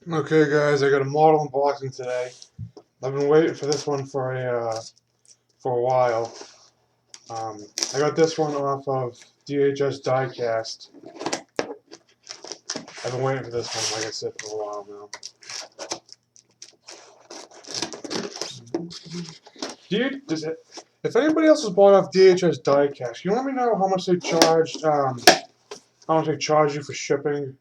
Okay, guys, I got a model unboxing today. I've been waiting for this one for a while. I got this one off of diecast. I've been waiting for this one, like I said, for a while now. If anybody else has bought off DHS diecast, you let me know how much they charged. How much they charge you for shipping?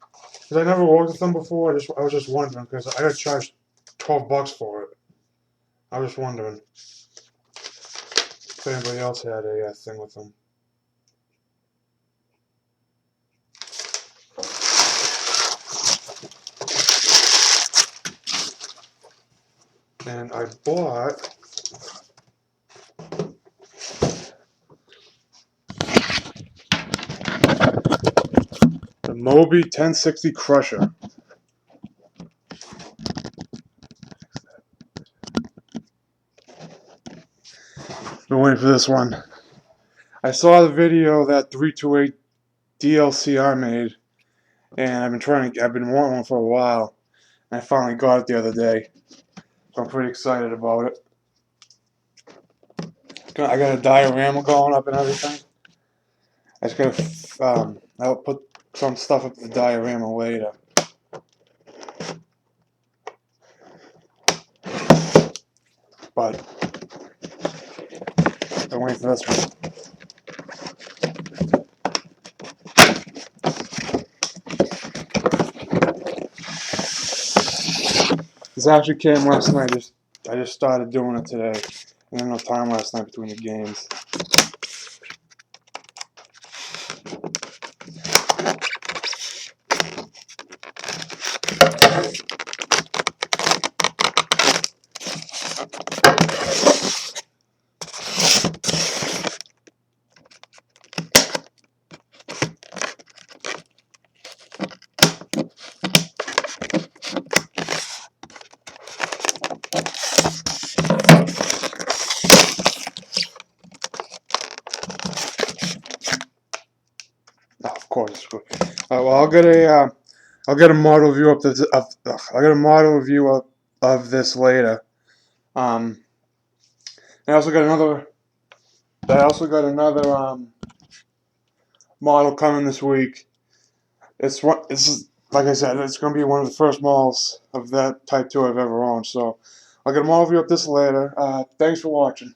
Because I never worked with them before. I was just wondering because I got charged $12 for it. I was just wondering if anybody else had a thing with them. And I bought the Moby 1060 Crusher. Been waiting for this one. I saw the video that 328 DLCR made, and I've been wanting one for a while, and I finally got it the other day. So I'm pretty excited about it. I got a diorama going up and everything. I just gotta, I'll put some stuff up the diorama later. But I'm waiting for this one. This actually came last night. I just started doing it today. I didn't have time last night between the games. Oh, of course. Well, I'll get a model review I'll get a model review of this later. Um, I also got another model coming this week. This is like I said, it's gonna be one of the first models of that Type 2 I've ever owned. So I'll get a model review of this later. Thanks for watching.